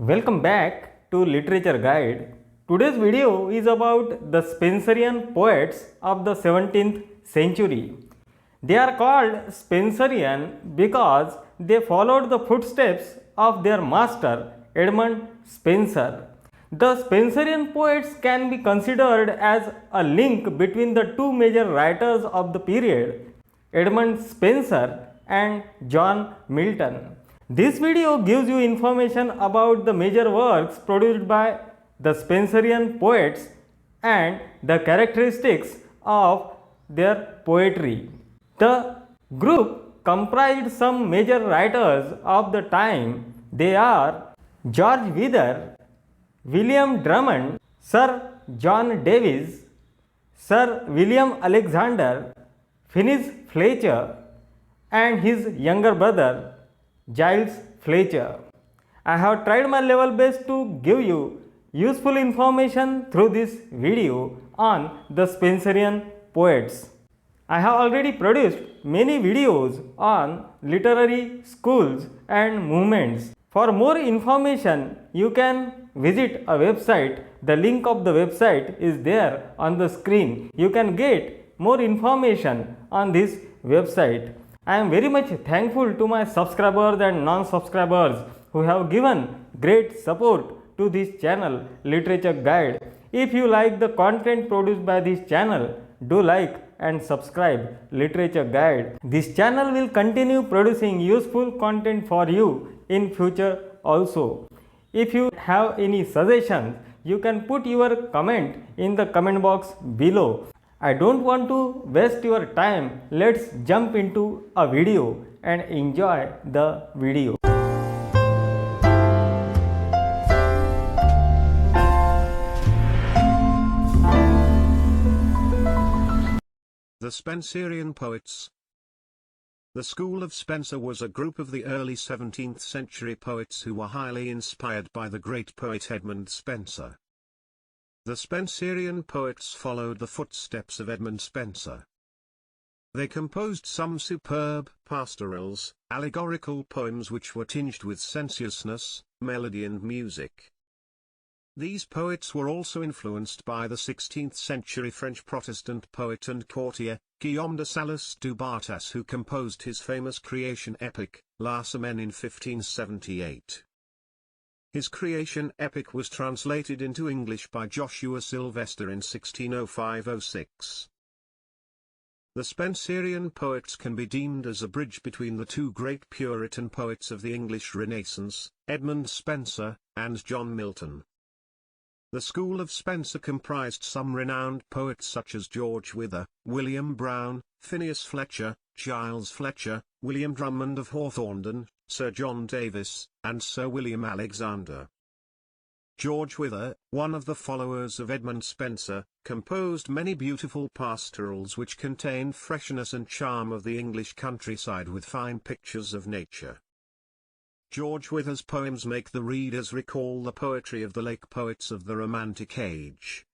Welcome back to Literature Guide. Today's video is about the Spenserian poets of the 17th century. They are called Spenserian because they followed the footsteps of their master Edmund Spenser. The Spenserian poets can be considered as a link between the two major writers of the period, Edmund Spenser and John Milton. This video gives you information about the major works produced by the Spenserian poets and the characteristics of their poetry. The group comprised some major writers of the time. They are George Wither, William Drummond, Sir John Davies, Sir William Alexander, Phineas Fletcher, and his younger brother Giles Fletcher. I have tried my level best to give you useful information through this video on the Spenserian poets. I have already produced many videos on literary schools and movements. For more information, you can visit a website. The link of the website is there on the screen. You can get more information on this website. I am very much thankful to my subscribers and non-subscribers who have given great support to this channel Literature Guide. If you like the content produced by this channel, do like and subscribe Literature Guide. This channel will continue producing useful content for you in future also. If you have any suggestions, you can put your comment in the comment box below. I don't want to waste your time. Let's jump into a video and enjoy the video. The Spenserian Poets. The school of Spenser was a group of the early 17th century poets who were highly inspired by the great poet Edmund Spenser. The Spenserian poets followed the footsteps of Edmund Spenser. They composed some superb pastorals, allegorical poems which were tinged with sensuousness, melody and music. These poets were also influenced by the 16th century French Protestant poet and courtier, Guillaume de Salice du Bartas, who composed his famous creation epic, La Semaine, in 1578. His creation epic was translated into English by Joshua Sylvester in 1605–06. The Spenserian poets can be deemed as a bridge between the two great Puritan poets of the English Renaissance, Edmund Spenser and John Milton. The school of Spenser comprised some renowned poets such as George Wither, William Browne, Phineas Fletcher, Giles Fletcher, William Drummond of Hawthornden, Sir John Davies, and Sir William Alexander. George Wither, one of the followers of Edmund Spenser, composed many beautiful pastorals which contained freshness and charm of the English countryside with fine pictures of nature. George Wither's poems make the readers recall the poetry of the lake poets of the Romantic Age.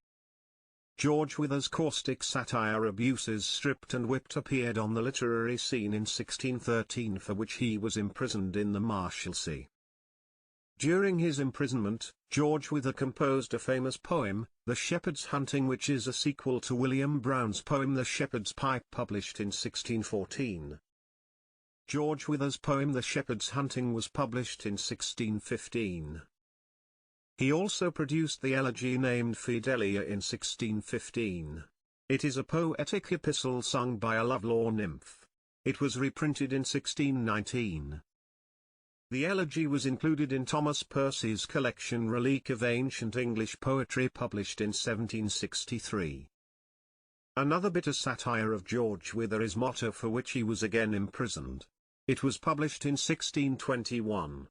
George Wither's caustic satire Abuses Stripped and Whipped appeared on the literary scene in 1613, for which he was imprisoned in the Marshalsea. During his imprisonment, George Wither composed a famous poem, The Shepherd's Hunting, which is a sequel to William Browne's poem The Shepherd's Pipe, published in 1614. George Wither's poem The Shepherd's Hunting was published in 1615. He also produced the elegy named Fidelia in 1615. It is a poetic epistle sung by a lovelorn nymph. It was reprinted in 1619. The elegy was included in Thomas Percy's collection Relique of Ancient English Poetry, published in 1763. Another bitter satire of George Wither is Motto, for which he was again imprisoned. It was published in 1621.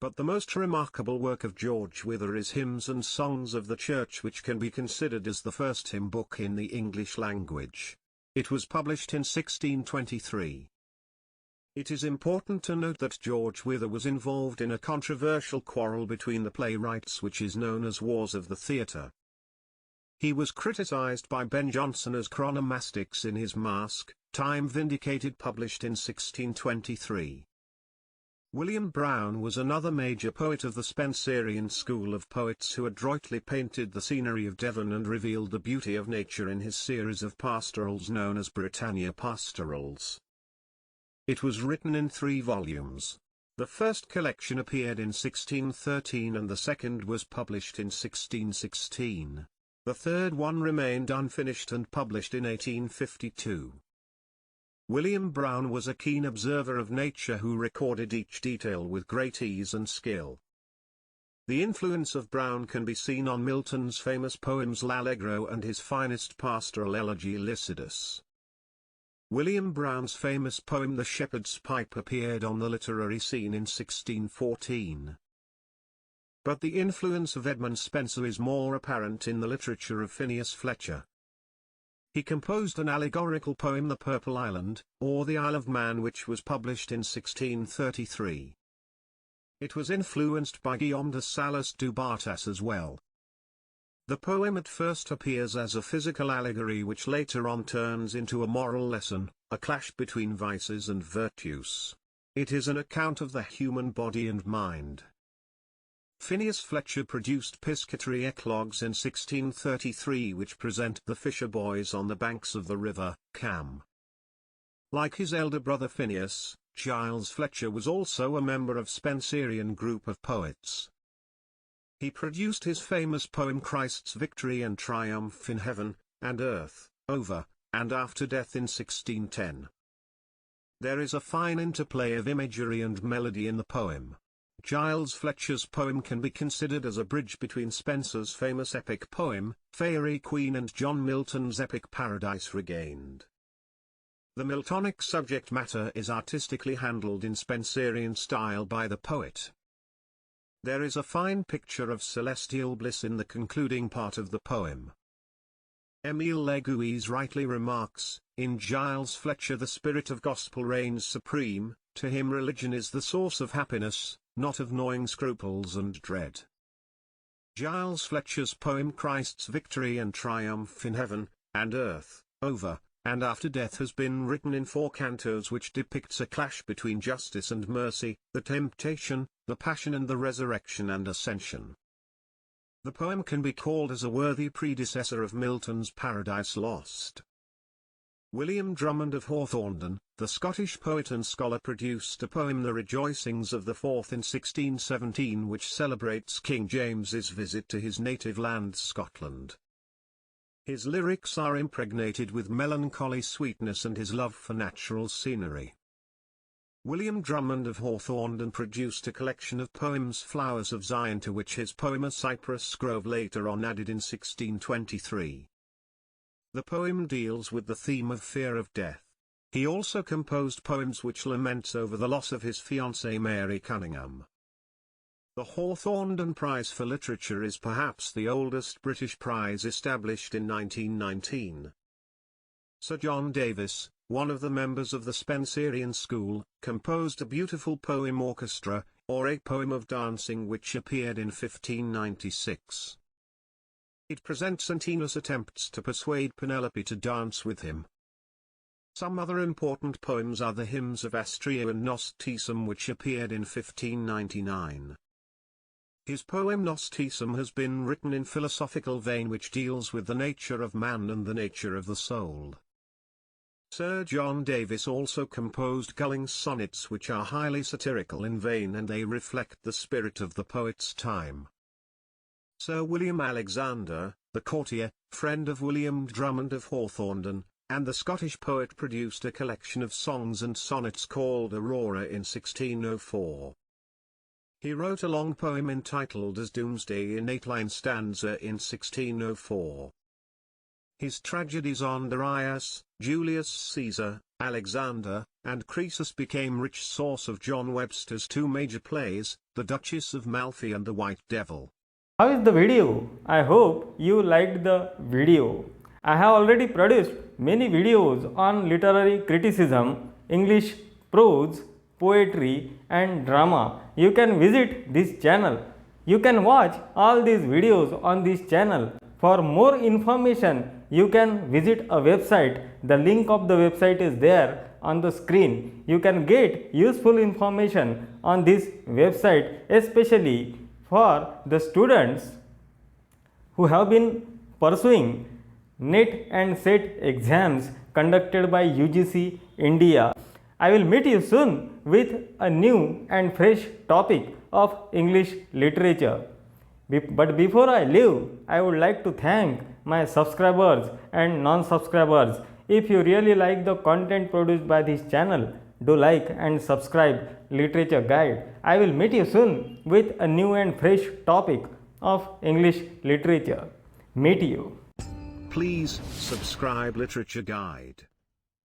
But the most remarkable work of George Wither is Hymns and Songs of the Church, which can be considered as the first hymn book in the English language. It was published in 1623. It is important to note that George Wither was involved in a controversial quarrel between the playwrights which is known as Wars of the Theatre. He was criticized by Ben Jonson as chronomastics in his Masque, Time Vindicated, published in 1623. William Browne was another major poet of the Spenserian school of poets who adroitly painted the scenery of Devon and revealed the beauty of nature in his series of pastorals known as Britannia Pastorals. It was written in 3 volumes. The first collection appeared in 1613 and the second was published in 1616. The third one remained unfinished and published in 1852. William Browne was a keen observer of nature who recorded each detail with great ease and skill. The influence of Browne can be seen on Milton's famous poems L'Allegro and his finest pastoral elegy Lycidas. William Browne's famous poem The Shepherd's Pipe appeared on the literary scene in 1614. But the influence of Edmund Spenser is more apparent in the literature of Phineas Fletcher. He composed an allegorical poem The Purple Island, or the Isle of Man, which was published in 1633. It was influenced by Guillaume de Salas du Bartas as well. The poem at first appears as a physical allegory which later on turns into a moral lesson, a clash between vices and virtues. It is an account of the human body and mind. Phineas Fletcher produced piscatory eclogues in 1633 which present the fisher boys on the banks of the river Cam. Like his elder brother Phineas, Giles Fletcher was also a member of Spenserian group of poets. He produced his famous poem Christ's Victory and Triumph in Heaven and Earth, over and after death in 1610. There is a fine interplay of imagery and melody in the poem. Giles Fletcher's poem can be considered as a bridge between Spenser's famous epic poem, Faerie Queene, and John Milton's epic Paradise Regained. The Miltonic subject matter is artistically handled in Spenserian style by the poet. There is a fine picture of celestial bliss in the concluding part of the poem. Émile Leguise rightly remarks, in Giles Fletcher the spirit of gospel reigns supreme, to him religion is the source of happiness, not of gnawing scruples and dread. Giles Fletcher's poem Christ's Victory and Triumph in Heaven and Earth, over and after death has been written in 4 cantos which depicts a clash between justice and mercy, the temptation, the passion and the resurrection and ascension. The poem can be called as a worthy predecessor of Milton's Paradise Lost. William Drummond of Hawthornden, the Scottish poet and scholar, produced a poem The Rejoicings of the Fourth in 1617 which celebrates King James's visit to his native land Scotland. His lyrics are impregnated with melancholy sweetness and his love for natural scenery. William Drummond of Hawthornden produced a collection of poems Flowers of Zion, to which his poem A Cypress Grove later on added in 1623. The poem deals with the theme of fear of death. He also composed poems which lament over the loss of his fiancée Mary Cunningham. The Hawthornden Prize for Literature is perhaps the oldest British prize, established in 1919. Sir John Davies, one of the members of the Spenserian school, composed a beautiful poem orchestra, or a poem of dancing, which appeared in 1596. It presents Antinous' attempts to persuade Penelope to dance with him. Some other important poems are the hymns of Astrea and Nostisum, which appeared in 1599. His poem Nostisum has been written in philosophical vein which deals with the nature of man and the nature of the soul. Sir John Davies also composed Gullinge Sonnets, which are highly satirical in vein and they reflect the spirit of the poet's time. Sir William Alexander, the courtier, friend of William Drummond of Hawthornden, and the Scottish poet, produced a collection of songs and sonnets called Aurora in 1604. He wrote a long poem entitled As Doomsday in 8-line stanza in 1604. His tragedies on Darius, Julius Caesar, Alexander, and Croesus became rich source of John Webster's 2 major plays, The Duchess of Malfi and The White Devil. How is the video? I hope you liked the video. I have already produced many videos on literary criticism, English prose, poetry and drama. You can visit this channel. You can watch all these videos on this channel. For more information, you can visit a website. The link of the website is there. on the screen. You can get useful information on this website, especially for the students who have been pursuing NET and SET exams conducted by UGC India. I will meet you soon with a new and fresh topic of English literature. But before I leave, I would like to thank my subscribers and non-subscribers. If you really like the content produced by this channel, do like and subscribe Literature Guide. I will meet you soon with a new and fresh topic of English literature. Meet you. Please subscribe Literature Guide.